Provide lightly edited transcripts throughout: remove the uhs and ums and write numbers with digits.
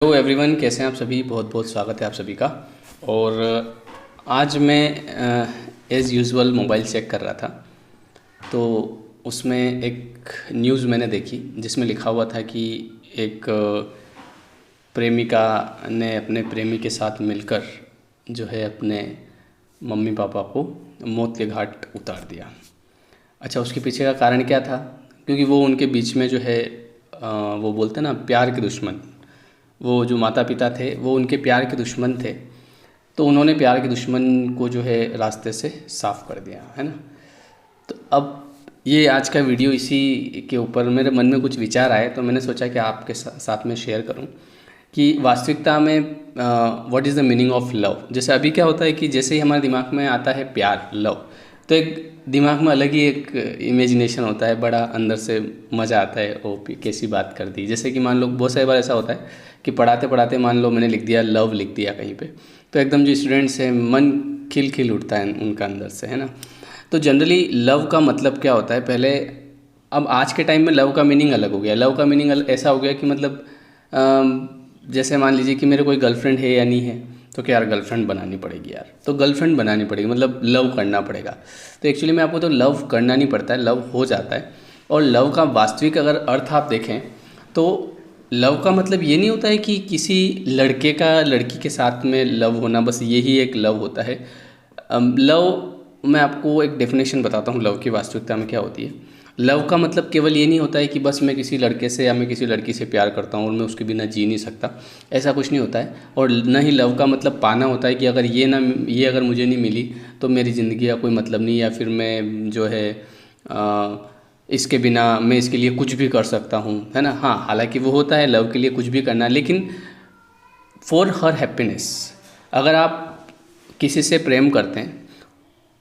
Hello everyone, कैसे हैं आप सभी। बहुत बहुत स्वागत है आप सभी का। और आज मैं एज़ यूजुअल मोबाइल चेक कर रहा था, तो उसमें एक न्यूज़ मैंने देखी जिसमें लिखा हुआ था कि एक प्रेमिका ने अपने प्रेमी के साथ मिलकर जो है अपने मम्मी पापा को मौत के घाट उतार दिया। अच्छा, उसके पीछे का कारण क्या था? क्योंकि वो उनके बीच में जो है वो बोलते हैं ना, प्यार के दुश्मन, वो जो माता पिता थे वो उनके प्यार के दुश्मन थे। तो उन्होंने प्यार के दुश्मन को जो है रास्ते से साफ़ कर दिया, है ना। तो अब ये आज का वीडियो इसी के ऊपर मेरे मन में कुछ विचार आए, तो मैंने सोचा कि आपके साथ में शेयर करूं कि वास्तविकता में what is the meaning of love. जैसे अभी क्या होता है कि जैसे ही हमारे दिमाग में आता है प्यार, लव, तो एक दिमाग में अलग ही एक इमेजिनेशन होता है, बड़ा अंदर से मज़ा आता है। ओ कैसी बात कर दी। जैसे कि मान लो बहुत सारी बार ऐसा होता है कि पढ़ाते पढ़ाते मान लो मैंने लिख दिया लव, लिख दिया कहीं पे, तो एकदम जो स्टूडेंट्स हैं मन खिल खिल उठता है उनका अंदर से, है ना। तो जनरली लव का मतलब क्या होता है पहले, अब आज के टाइम में लव का मीनिंग अलग हो गया। लव का मीनिंग ऐसा हो गया कि मतलब जैसे मान लीजिए कि मेरे कोई गर्लफ्रेंड है या नहीं है, तो क्या यार गर्लफ्रेंड बनानी पड़ेगी यार, तो गर्लफ्रेंड बनानी पड़ेगी मतलब लव करना पड़ेगा। तो एक्चुअली में आपको तो लव करना नहीं पड़ता है, लव हो जाता है। और लव का वास्तविक अगर अर्थ आप देखें तो लव का मतलब ये नहीं होता है कि किसी लड़के का लड़की के साथ में लव होना, बस यही एक लव होता है। लव, मैं आपको एक डेफिनेशन बताता हूँ लव की वास्तविकता में क्या होती है। लव का मतलब केवल ये नहीं होता है कि बस मैं किसी लड़के से या मैं किसी लड़की से प्यार करता हूँ और मैं उसके बिना जी नहीं सकता, ऐसा कुछ नहीं होता है। और न ही लव का मतलब पाना होता है कि अगर ये अगर मुझे नहीं मिली तो मेरी ज़िंदगी का कोई मतलब नहीं, या फिर मैं जो है इसके बिना मैं इसके लिए कुछ भी कर सकता हूँ, है ना। हाँ, हालांकि वो होता है लव के लिए कुछ भी करना, लेकिन फॉर हर हैप्पीनेस, अगर आप किसी से प्रेम करते हैं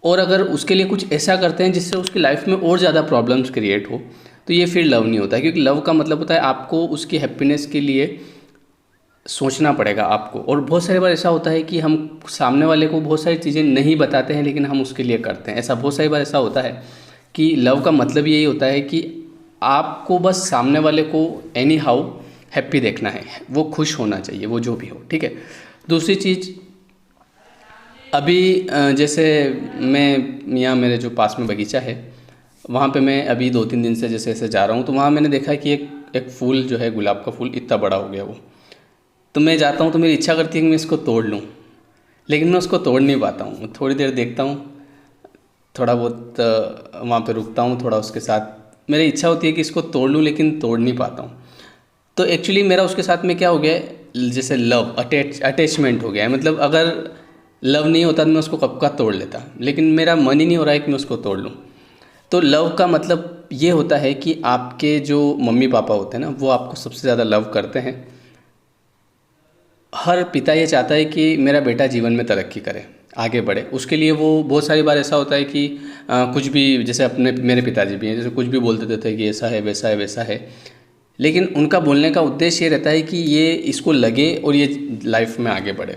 और अगर उसके लिए कुछ ऐसा करते हैं जिससे उसकी लाइफ में और ज़्यादा प्रॉब्लम्स क्रिएट हो, तो ये फिर लव नहीं होता है। क्योंकि लव का मतलब होता है आपको उसकी हैप्पीनेस के लिए सोचना पड़ेगा आपको। और बहुत सारी बार ऐसा होता है कि हम सामने वाले को बहुत सारी चीज़ें नहीं बताते हैं, लेकिन हम उसके लिए करते हैं। ऐसा बहुत सारी बार ऐसा होता है कि लव का मतलब यही होता है कि आपको बस सामने वाले को एनी हाउ हैप्पी देखना है, वो खुश होना चाहिए, वो जो भी हो, ठीक है। दूसरी चीज़, अभी जैसे मैं यहाँ मेरे जो पास में बगीचा है वहाँ पे मैं अभी 2-3 दिन से जैसे ऐसे जा रहा हूँ, तो वहाँ मैंने देखा कि एक फूल जो है, गुलाब का फूल इतना बड़ा हो गया वो। तो मैं जाता हूँ तो मेरी इच्छा करती है कि मैं इसको तोड़ लूँ, लेकिन मैं उसको तोड़ नहीं पाता हूँ। थोड़ी देर देखता हूँ, थोड़ा बहुत वहाँ पे रुकता हूँ, थोड़ा उसके साथ मेरी इच्छा होती है कि इसको तोड़ लूँ, लेकिन तोड़ नहीं पाता हूँ। तो एक्चुअली मेरा उसके साथ में क्या हो गया है, जैसे लव अटैचमेंट हो गया है। मतलब अगर लव नहीं होता तो मैं उसको कब का तोड़ लेता, लेकिन मेरा मन ही नहीं हो रहा है कि मैं उसको तोड़ लूँ। तो लव का मतलब ये होता है कि आपके जो मम्मी पापा होते हैं ना, वो आपको सबसे ज़्यादा लव करते हैं। हर पिता ये चाहता है कि मेरा बेटा जीवन में तरक्की करे, आगे बढ़े। उसके लिए वो बहुत सारी बार ऐसा होता है कि कुछ भी, जैसे अपने मेरे पिताजी भी हैं, जैसे कुछ भी बोल देते थे कि ऐसा है वैसा है वैसा है, लेकिन उनका बोलने का उद्देश्य ये रहता है कि ये इसको लगे और ये लाइफ में आगे बढ़े,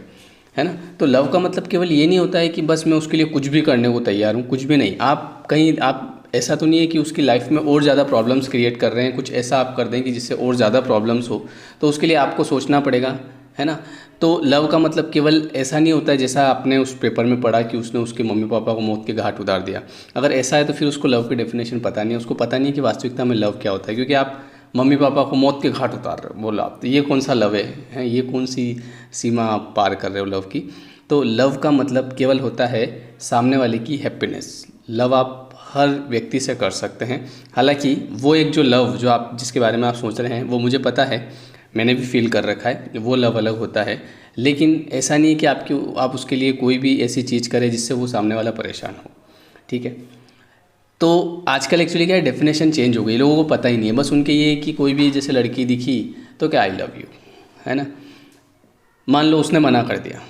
है ना। तो लव का मतलब केवल ये नहीं होता है कि बस मैं उसके लिए कुछ भी करने को तैयार हूँ, कुछ भी नहीं। आप कहीं, आप ऐसा तो नहीं है कि उसकी लाइफ में और ज़्यादा प्रॉब्लम्स क्रिएट कर रहे हैं, कुछ ऐसा आप कर दें कि जिससे और ज़्यादा प्रॉब्लम्स हो, तो उसके लिए आपको सोचना पड़ेगा, है ना। तो लव का मतलब केवल ऐसा नहीं होता है जैसा आपने उस पेपर में पढ़ा कि उसने उसके मम्मी पापा को मौत के घाट उतार दिया। अगर ऐसा है तो फिर उसको लव की डेफिनेशन पता नहीं है, उसको पता नहीं है कि वास्तविकता में लव क्या होता है। क्योंकि आप मम्मी पापा को मौत के घाट उतार रहे हो, बोला आप, तो ये कौन सा लव है, ये कौन सी सीमा आप पार कर रहे हो लव की। तो लव का मतलब केवल होता है सामने वाले की हैप्पीनेस। लव आप हर व्यक्ति से कर सकते हैं। हालांकि वो एक जो लव जो आप जिसके बारे में आप सोच रहे हैं, वो मुझे पता है, मैंने भी फील कर रखा है, वो लव अलग होता है। लेकिन ऐसा नहीं है कि आप उसके लिए कोई भी ऐसी चीज़ करें जिससे वो सामने वाला परेशान हो, ठीक है। तो आजकल एक्चुअली क्या है, डेफिनेशन चेंज हो गई, लोगों को पता ही नहीं है। बस उनके ये कि कोई भी जैसे लड़की दिखी तो क्या आई लव यू, है ना। मान लो उसने मना कर दिया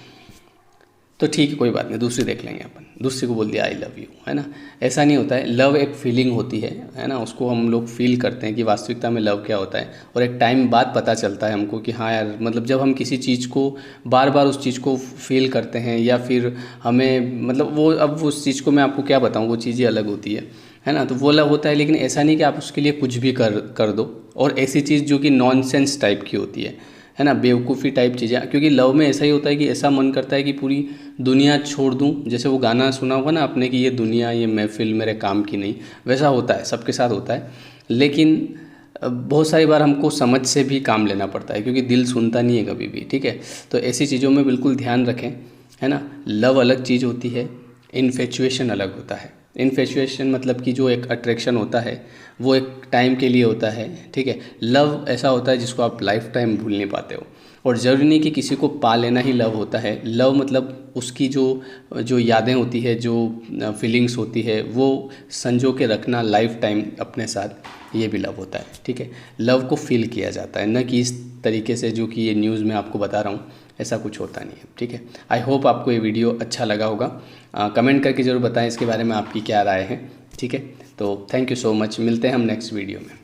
तो ठीक है, कोई बात नहीं, दूसरी देख लेंगे अपन, दूसरी को बोल दिया आई लव यू, है ना। ऐसा नहीं होता है। लव एक फीलिंग होती है ना, उसको हम लोग फील करते हैं कि वास्तविकता में लव क्या होता है। और एक टाइम बाद पता चलता है हमको कि हाँ यार, मतलब जब हम किसी चीज़ को बार बार उस चीज़ को फील करते हैं, या फिर हमें मतलब वो, अब उस चीज़ को मैं आपको क्या बताऊँ, वो चीज़ें अलग होती है ना। तो वो लव होता है, लेकिन ऐसा नहीं कि आप उसके लिए कुछ भी कर दो। और ऐसी चीज़ जो कि नॉनसेंस टाइप की होती है, है ना, बेवकूफ़ी टाइप चीज़ें। क्योंकि लव में ऐसा ही होता है कि ऐसा मन करता है कि पूरी दुनिया छोड़ दूं, जैसे वो गाना सुना होगा ना आपने कि ये दुनिया ये महफिल मेरे काम की नहीं, वैसा होता है, सबके साथ होता है। लेकिन बहुत सारी बार हमको समझ से भी काम लेना पड़ता है, क्योंकि दिल सुनता नहीं है कभी भी, ठीक है। तो ऐसी चीज़ों में बिल्कुल ध्यान रखें, है ना। लव अलग चीज़ होती है, इन्फेचुएशन अलग होता है। इन्फेचुएशन मतलब कि जो एक अट्रैक्शन होता है वो एक टाइम के लिए होता है, ठीक है। लव ऐसा होता है जिसको आप लाइफ टाइम भूल नहीं पाते हो। और ज़रूरी नहीं कि किसी को पा लेना ही लव होता है। लव मतलब उसकी जो जो यादें होती है, जो फीलिंग्स होती है, वो संजो के रखना लाइफ टाइम अपने साथ, ये भी लव होता है, ठीक है। लव को फील किया जाता है, न कि इस तरीके से जो कि ये न्यूज़ में आपको बता रहा हूँ, ऐसा कुछ होता नहीं है, ठीक है। आई होप आपको ये वीडियो अच्छा लगा होगा। कमेंट करके ज़रूर बताएं इसके बारे में आपकी क्या राय है, ठीक है। तो थैंक यू सो मच, मिलते हैं हम नेक्स्ट वीडियो में।